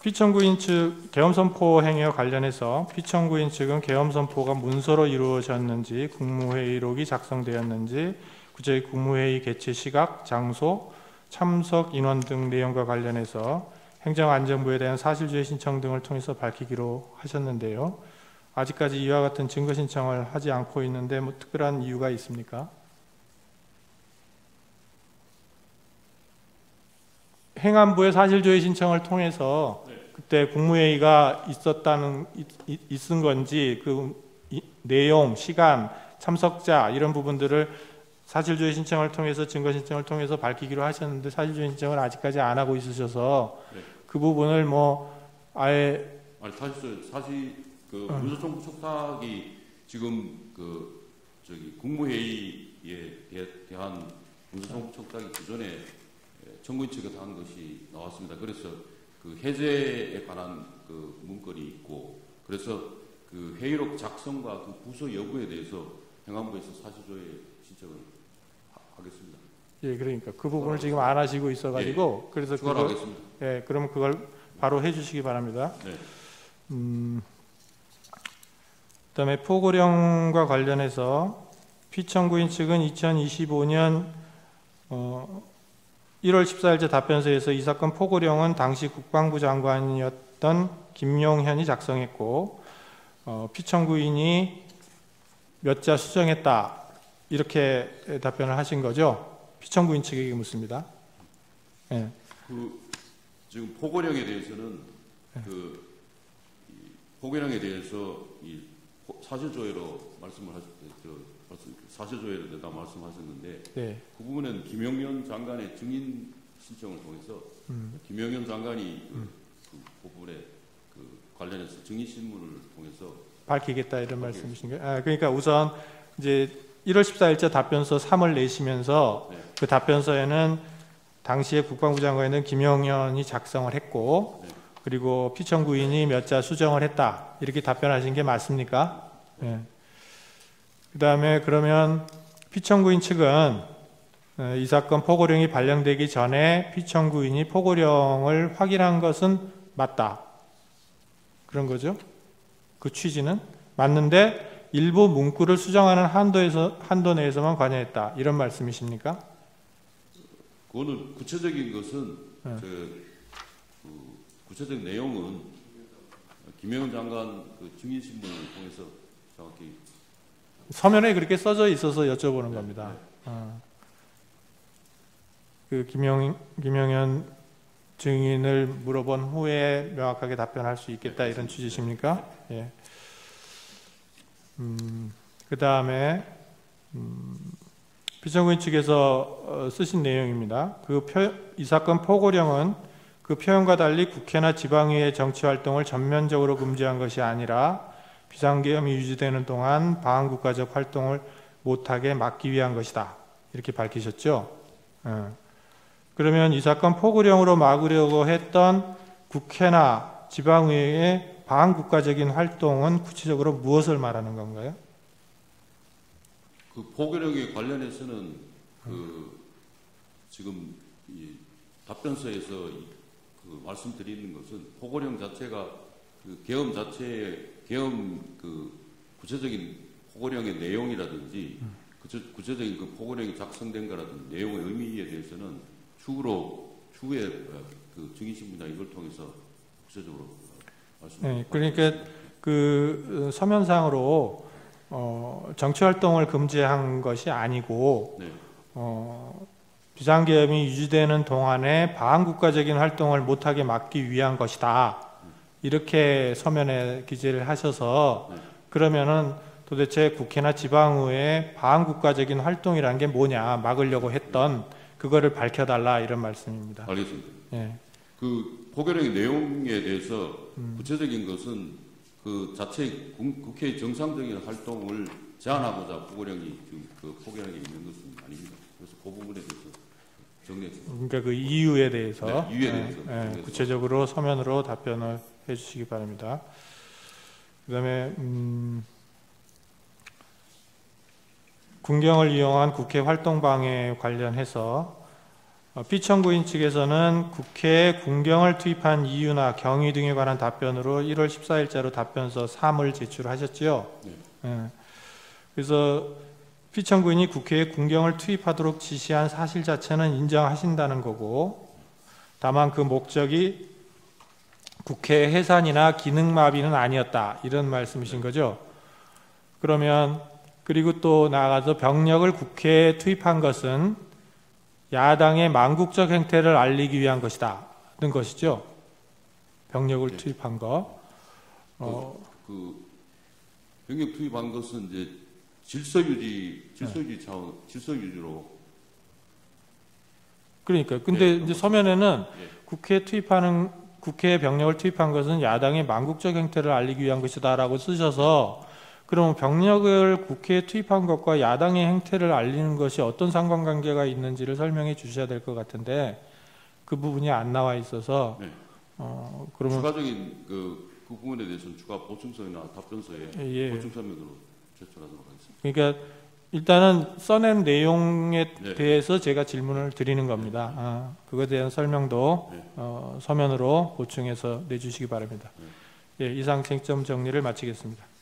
피청구인 측 계엄선포 행위와 관련해서 피청구인 측은 계엄선포가 문서로 이루어졌는지, 국무회의록이 작성되었는지, 구체적 국무회의 개최 시각, 장소, 참석 인원 등 내용과 관련해서 행정안전부에 대한 사실조회 신청 등을 통해서 밝히기로 하셨는데요. 아직까지 이와 같은 증거 신청을 하지 않고 있는데 뭐 특별한 이유가 있습니까? 행안부의 사실조회 신청을 통해서 그때 국무회의가 있은 건지 그 내용, 시간, 참석자 이런 부분들을 사실조회 신청을 통해서 증거 신청을 통해서 밝히기로 하셨는데 사실조회 신청을 아직까지 안 하고 있으셔서 그 부분을 뭐 아예 사실 그 문서청구 촉탁이 지금 그 국무회의에 대한 문서청구 촉탁이 기존에 청구인 측에서 한 것이 나왔습니다. 그래서 그 해제에 관한 그 문건이 있고, 그래서 그 회의록 작성과 그 부서 여부에 대해서 행안부에서 사실조회 신청을 하겠습니다. 예, 그러니까 그 부분을 지금 안 하시고 있어가지고, 예, 그래서 추가로 하겠습니다. 예, 그럼 그걸 바로 해주시기 바랍니다. 네. 그다음에 포고령과 관련해서 피청구인 측은 2025년 1월 14일자 답변서에서 이 사건 포고령은 당시 국방부 장관이었던 김용현이 작성했고 피청구인이 몇 자 수정했다 이렇게 답변을 하신 거죠. 피청구인 측에게 묻습니다. 네. 지금 포고령에 대해서는 포고령에 대해서 사실조회로 사실조회를 내가 말씀하셨는데 네. 그 부분은 김용현 장관의 증인 신청을 통해서 김용현 장관이 그 부분에 관련해서 증인 신문을 통해서 밝히겠다 이런 말씀이신가요? 그러니까 우선 이제 1월 14일자 답변서 3을 내시면서 네. 그 답변서에는 당시에 국방부 장관에는 김용현이 작성을 했고 네. 그리고 피청구인이 몇 자 수정을 했다 이렇게 답변하신 게 맞습니까? 네. 그 다음에 그러면 피청구인 측은 이 사건 포고령이 발령되기 전에 피청구인이 포고령을 확인한 것은 맞다 그런 거죠? 그 취지는 맞는데 일부 문구를 수정하는 한도 내에서만 관여했다 이런 말씀이십니까? 그거는 구체적인 것은 구체적 내용은 김용현 장관 그 증인 신문을 통해서 정확히 서면에 그렇게 써져 있어서 여쭤보는 겁니다. 그 김용현 증인을 물어본 후에 명확하게 답변할 수 있겠다 이런 취지십니까? 예. 그 다음에 피청구인 측에서 쓰신 내용입니다. 이 사건 포고령은 그 표현과 달리 국회나 지방의회 정치활동을 전면적으로 금지한 것이 아니라 비상계엄이 유지되는 동안 방한국가적 활동을 못하게 막기 위한 것이다. 이렇게 밝히셨죠. 그러면 이 사건 포고령으로 막으려고 했던 국회나 지방의회의 방한국가적인 활동은 구체적으로 무엇을 말하는 건가요? 그 포고령에 관련해서는 지금 이 답변서에서 말씀드리는 것은 포고령 자체가 계엄 구체적인 포고령의 내용이라든지 구체적인 그 포고령이 작성된 거라든지 내용의 의미에 대해서는 추후에 그 증인신문이나 이걸 통해서 구체적으로 네, 그러니까 그 서면상으로 정치활동을 금지한 것이 아니고 네. 비상계엄이 유지되는 동안에 방한국가적인 활동을 못하게 막기 위한 것이다. 이렇게 서면에 기재를 하셔서 그러면은 도대체 국회나 지방의회의 방한국가적인 활동이라는 게 뭐냐 막으려고 했던 그거를 밝혀달라 이런 말씀입니다. 알겠습니다. 예. 그 포고령의 내용에 대해서 구체적인 것은 그 자체 국회의 정상적인 활동을 제한하고자 포고령이 지금 그 포고령에 있는 것은 아닙니다. 그래서 그 부분에 대해서 정리했습니다. 그러니까 그 이유에 대해서, 네, 이유에 대해서 구체적으로 서면으로 답변을 해주시기 바랍니다. 그다음에 군경을 이용한 국회 활동 방해 관련해서 피청구인 측에서는 국회에 군경을 투입한 이유나 경위 등에 관한 답변으로 1월 14일자로 답변서 3을 제출하셨죠. 예. 그래서 피청구인이 국회에 군경을 투입하도록 지시한 사실 자체는 인정하신다는 거고, 다만 그 목적이 국회 해산이나 기능마비는 아니었다, 이런 말씀이신 거죠. 그러면 그리고 또 나아가서 병력을 국회에 투입한 것은 야당의 망국적 행태를 알리기 위한 것이다, 는 것이죠. 병력을 네. 투입한 거. 병력 투입한 것은 이제 질서 유지로. 그러니까 근데 네, 이제 서면에는 예. 국회에 병력을 투입한 것은 야당의 망국적 행태를 알리기 위한 것이다라고 쓰셔서, 그러면 병력을 국회에 투입한 것과 야당의 행태를 알리는 것이 어떤 상관관계가 있는지를 설명해 주셔야 될 것 같은데 그 부분이 안 나와 있어서 네. 그러면 추가적인 그 부분에 대해서는 추가 보충서나 답변서에 예. 보충 설명으로 제출하도록 하겠습니다. 그러니까 일단은 써낸 내용에 네. 대해서 제가 질문을 드리는 겁니다. 그거에 대한 설명도 네. 서면으로 보충해서 내주시기 바랍니다. 예, 이상 쟁점 정리를 마치겠습니다.